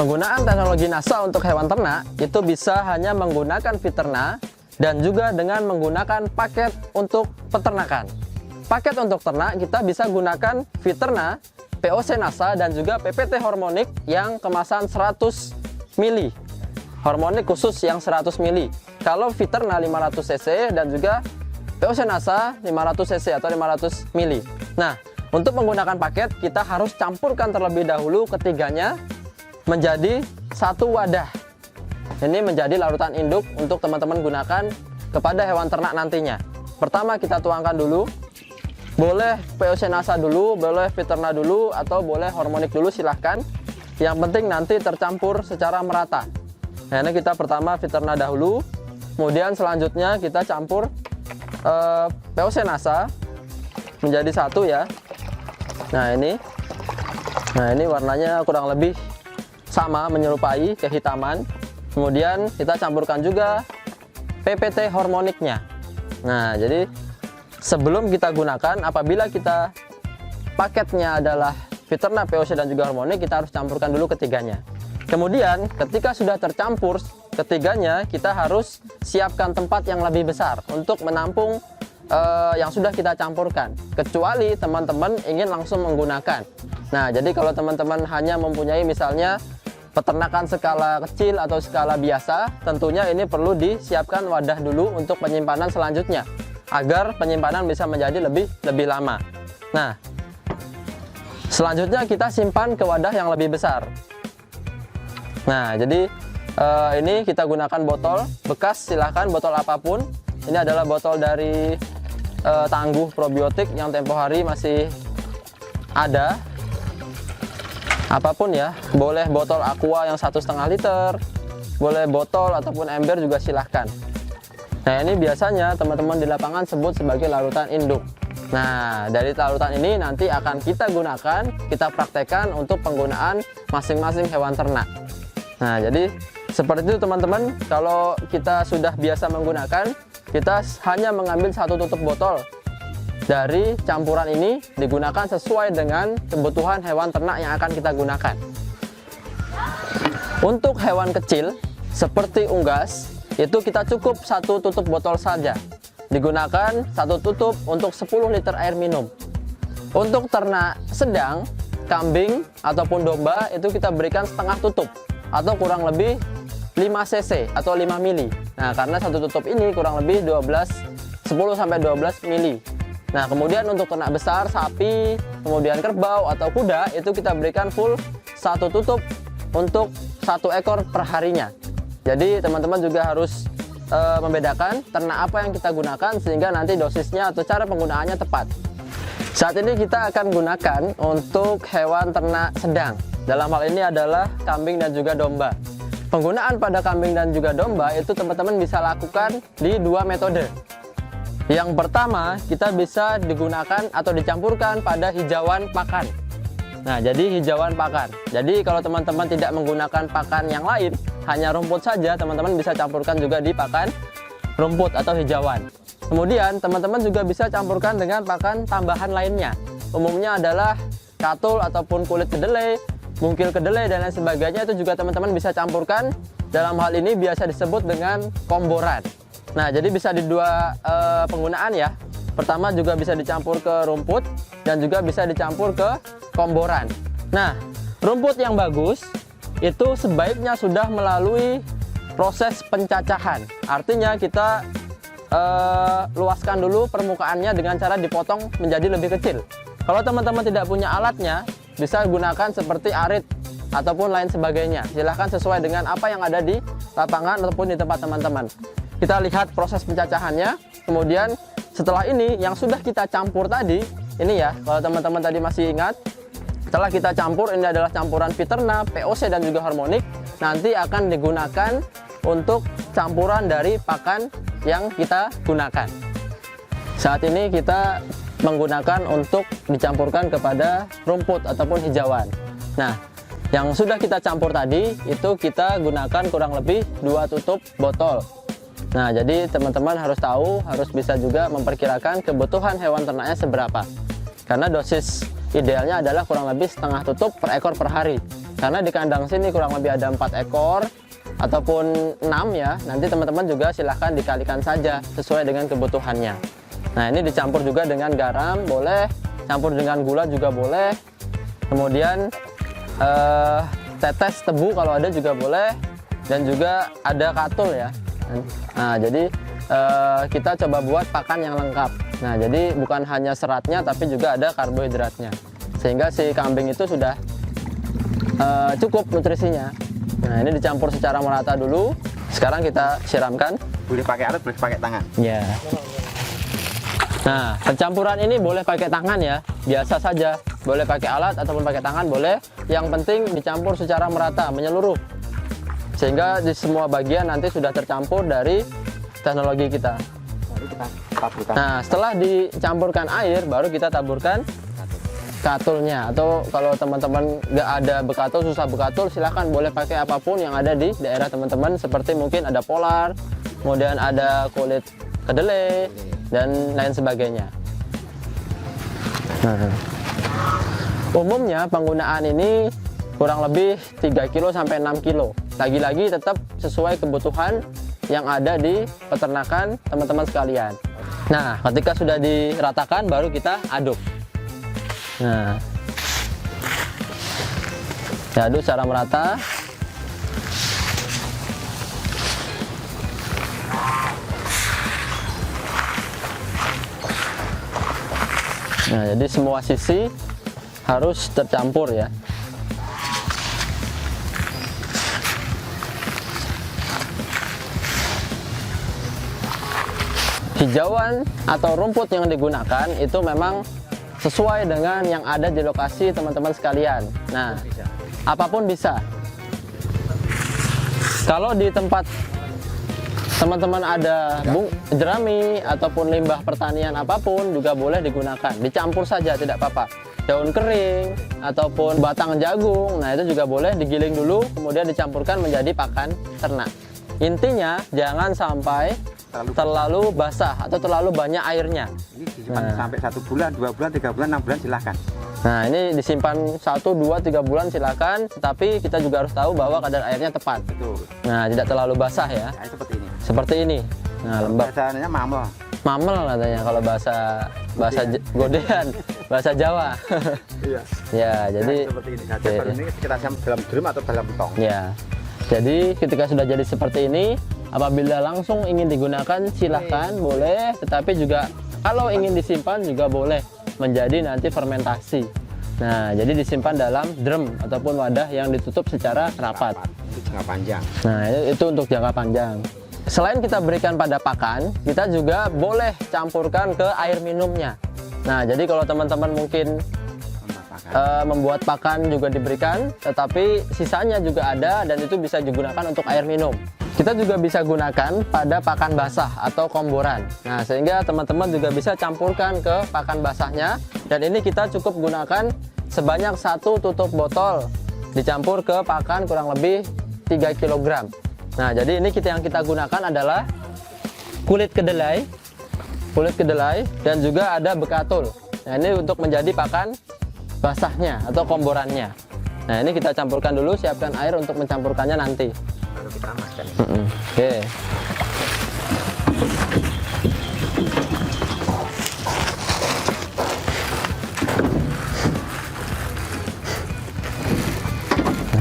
Penggunaan teknologi NASA untuk hewan ternak itu bisa hanya menggunakan Fiterna dan juga dengan menggunakan paket untuk peternakan. Paket untuk ternak kita bisa gunakan Fiterna, POC NASA dan juga PPT Hormonic yang kemasan 100 ml. Hormonic khusus yang 100 ml. Kalau Fiterna 500 cc dan juga POC NASA 500 cc atau 500 ml. Nah, untuk menggunakan paket kita harus campurkan terlebih dahulu ketiganya menjadi satu wadah. Ini menjadi larutan induk untuk teman-teman gunakan kepada hewan ternak nantinya. Pertama kita tuangkan dulu. Boleh POC NASA dulu, boleh Fiterna dulu, atau boleh Hormonic dulu, silahkan. Yang penting nanti tercampur secara merata. Nah, ini kita pertama Fiterna dahulu, kemudian selanjutnya kita campur POC NASA menjadi satu ya. Nah ini warnanya kurang lebih sama, menyerupai kehitaman. Kemudian kita campurkan juga PPT Hormonicnya. Nah, jadi sebelum kita gunakan, apabila kita paketnya adalah Fiterna, POC dan juga Hormonic, kita harus campurkan dulu ketiganya. Kemudian ketika sudah tercampur ketiganya, kita harus siapkan tempat yang lebih besar untuk menampung yang sudah kita campurkan, kecuali teman-teman ingin langsung menggunakan. Nah, jadi kalau teman-teman hanya mempunyai misalnya peternakan skala kecil atau skala biasa, tentunya ini perlu disiapkan wadah dulu untuk penyimpanan selanjutnya, agar penyimpanan bisa menjadi lebih lama. Nah, selanjutnya kita simpan ke wadah yang lebih besar. Nah, jadi ini kita gunakan botol bekas, silahkan botol apapun. Ini adalah botol dari Tangguh Probiotik yang tempo hari masih ada. Apapun ya, boleh botol aqua yang 1,5 liter, boleh botol ataupun ember juga silahkan. Nah, ini biasanya teman-teman di lapangan sebut sebagai larutan induk. Nah, dari larutan ini nanti akan kita gunakan, kita praktekkan untuk penggunaan masing-masing hewan ternak. Nah, jadi seperti itu teman-teman. Kalau kita sudah biasa menggunakan, kita hanya mengambil satu tutup botol dari campuran ini, digunakan sesuai dengan kebutuhan hewan ternak yang akan kita gunakan. Untuk hewan kecil seperti unggas, itu kita cukup satu tutup botol saja. Digunakan satu tutup untuk 10 liter air minum. Untuk ternak sedang, kambing ataupun domba, itu kita berikan setengah tutup atau kurang lebih 5 cc atau 5 mili. Nah, karena satu tutup ini kurang lebih 10-12 mili. Nah, kemudian untuk ternak besar, sapi, kemudian kerbau atau kuda, itu kita berikan full satu tutup untuk 1 ekor per harinya. Jadi teman-teman juga harus membedakan ternak apa yang kita gunakan sehingga nanti dosisnya atau cara penggunaannya tepat. Saat ini kita akan gunakan untuk hewan ternak sedang. Dalam hal ini adalah kambing dan juga domba. Penggunaan pada kambing dan juga domba itu teman-teman bisa lakukan di 2 metode. Yang pertama, kita bisa digunakan atau dicampurkan pada hijauan pakan. Nah, jadi hijauan pakan. Jadi kalau teman-teman tidak menggunakan pakan yang lain, hanya rumput saja, teman-teman bisa campurkan juga di pakan rumput atau hijauan. Kemudian teman-teman juga bisa campurkan dengan pakan tambahan lainnya. Umumnya adalah katul ataupun kulit kedelai, mungkil kedelai dan lain sebagainya, itu juga teman-teman bisa campurkan. Dalam hal ini biasa disebut dengan komboran. Nah, jadi bisa di 2 penggunaan ya. Pertama juga bisa dicampur ke rumput dan juga bisa dicampur ke komboran. Nah, rumput yang bagus itu sebaiknya sudah melalui proses pencacahan. Artinya kita luaskan dulu permukaannya dengan cara dipotong menjadi lebih kecil. Kalau teman-teman tidak punya alatnya, bisa gunakan seperti arit ataupun lain sebagainya. Silahkan sesuai dengan apa yang ada di lapangan ataupun di tempat teman-teman. Kita lihat proses pencacahannya. Kemudian setelah ini yang sudah kita campur tadi, ini ya, kalau teman-teman tadi masih ingat, setelah kita campur, ini adalah campuran Fiterna, POC dan juga Hormonic, nanti akan digunakan untuk campuran dari pakan yang kita gunakan. Saat ini kita menggunakan untuk dicampurkan kepada rumput ataupun hijauan. Nah, yang sudah kita campur tadi itu kita gunakan kurang lebih 2 tutup botol. Nah, jadi teman-teman harus tahu, harus bisa juga memperkirakan kebutuhan hewan ternaknya seberapa. Karena dosis idealnya adalah kurang lebih setengah tutup per ekor per hari. Karena di kandang sini kurang lebih ada 4 ekor ataupun 6 ya. Nanti teman-teman juga silahkan dikalikan saja sesuai dengan kebutuhannya. Nah, ini dicampur juga dengan garam boleh, campur dengan gula juga boleh. Kemudian tetes tebu kalau ada juga boleh, dan juga ada katul ya. Nah, jadi kita coba buat pakan yang lengkap. Nah, jadi bukan hanya seratnya tapi juga ada karbohidratnya, sehingga si kambing itu sudah cukup nutrisinya. Nah, ini dicampur secara merata dulu. Sekarang kita siramkan. Boleh pakai alat, boleh pakai tangan. Ya. Nah, pencampuran ini boleh pakai tangan ya, biasa saja. Boleh pakai alat ataupun pakai tangan boleh. Yang penting dicampur secara merata, menyeluruh, sehingga di semua bagian nanti sudah tercampur dari teknologi kita. Baru kita taburkan. Nah, setelah dicampurkan air, baru kita taburkan katulnya. Atau kalau teman-teman nggak ada bekatul, susah bekatul, silahkan boleh pakai apapun yang ada di daerah teman-teman, seperti mungkin ada polar, kemudian ada kulit kedelai, dan lain sebagainya. Nah, umumnya penggunaan ini kurang lebih 3 kilo sampai 6 kilo. Lagi-lagi tetap sesuai kebutuhan yang ada di peternakan teman-teman sekalian. Nah, ketika sudah diratakan baru kita aduk. Nah, diaduk secara merata. Nah, jadi semua sisi harus tercampur ya. Hijauan atau rumput yang digunakan itu memang sesuai dengan yang ada di lokasi teman-teman sekalian. Nah, apapun bisa. Kalau di tempat teman-teman ada jerami ataupun limbah pertanian apapun juga boleh digunakan. Dicampur saja, tidak apa-apa. Daun kering ataupun batang jagung, nah itu juga boleh digiling dulu, kemudian dicampurkan menjadi pakan ternak. Intinya jangan sampai terlalu basah atau terlalu banyak airnya. Ini disimpan sampai 1 bulan, 2 bulan, 3 bulan, 6 bulan silahkan. Nah, ini disimpan 1, 2, 3 bulan silahkan, tapi kita juga harus tahu bahwa kadar airnya tepat. Betul. Nah, tidak terlalu basah ya. Nah, seperti ini. Seperti ini. Nah, lembab. Bahasanya mamel. Mamel katanya kalau bahasa Godean, bahasa Jawa. Iya. Ya, jadi seperti ini saja. Baru ini kita siram dalam drum atau dalam tong. ya. Jadi ketika sudah jadi seperti ini, apabila langsung ingin digunakan silahkan boleh, tetapi juga kalau ingin disimpan juga boleh menjadi nanti fermentasi. Nah, jadi disimpan dalam drum ataupun wadah yang ditutup secara rapat. Itu jangka panjang. Nah, itu untuk jangka panjang. Selain kita berikan pada pakan, kita juga boleh campurkan ke air minumnya. Nah, jadi kalau teman-teman mungkin membuat pakan juga diberikan, tetapi sisanya juga ada dan itu bisa digunakan untuk air minum. Kita juga bisa gunakan pada pakan basah atau komboran. Nah, sehingga teman-teman juga bisa campurkan ke pakan basahnya, dan ini kita cukup gunakan sebanyak 1 tutup botol dicampur ke pakan kurang lebih 3 kg. Nah, jadi ini yang kita gunakan adalah kulit kedelai dan juga ada bekatul. Nah, ini untuk menjadi pakan basahnya atau komborannya. Nah, ini kita campurkan dulu, siapkan air untuk mencampurkannya nanti. Lalu kita masukkan. Oke.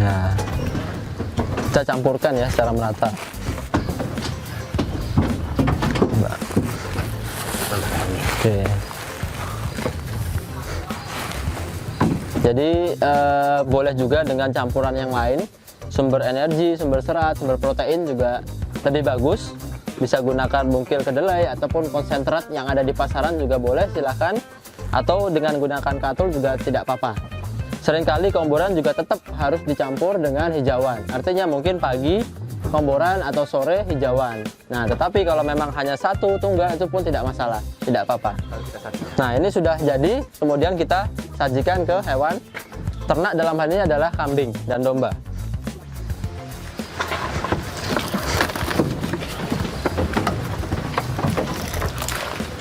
Nah, kita campurkan ya secara merata. Oke. Jadi boleh juga dengan campuran yang lain, sumber energi, sumber serat, sumber protein juga lebih bagus. Bisa gunakan bungkil kedelai ataupun konsentrat yang ada di pasaran juga boleh, silahkan. Atau dengan gunakan katul juga tidak apa-apa. Seringkali komboran juga tetap harus dicampur dengan hijauan. Artinya mungkin pagi komboran atau sore hijauan. Nah, tetapi kalau memang hanya 1 tunggal itu pun tidak masalah, tidak apa-apa. Nah, ini sudah jadi, kemudian kita sajikan ke hewan ternak, dalam hal ini adalah kambing dan domba.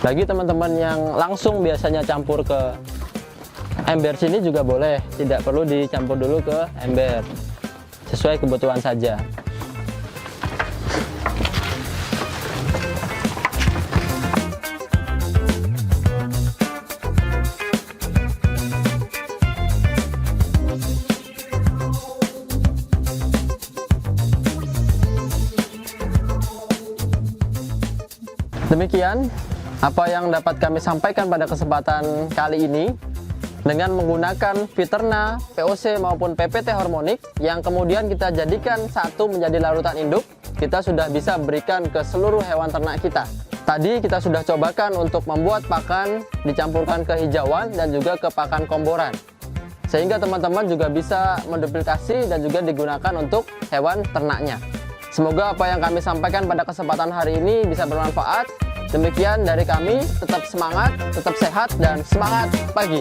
Bagi teman-teman yang langsung biasanya campur ke Ember sini juga boleh, tidak perlu dicampur dulu ke ember, sesuai kebutuhan saja. Demikian apa yang dapat kami sampaikan pada kesempatan kali ini. Dengan menggunakan Viterna, POC maupun PPT hormonik yang kemudian kita jadikan satu menjadi larutan induk, kita sudah bisa berikan ke seluruh hewan ternak kita. Tadi kita sudah cobakan untuk membuat pakan dicampurkan ke hijauan dan juga ke pakan komboran, sehingga teman-teman juga bisa menduplikasi dan juga digunakan untuk hewan ternaknya. Semoga apa yang kami sampaikan pada kesempatan hari ini bisa bermanfaat. Demikian dari kami, tetap semangat, tetap sehat, dan semangat pagi.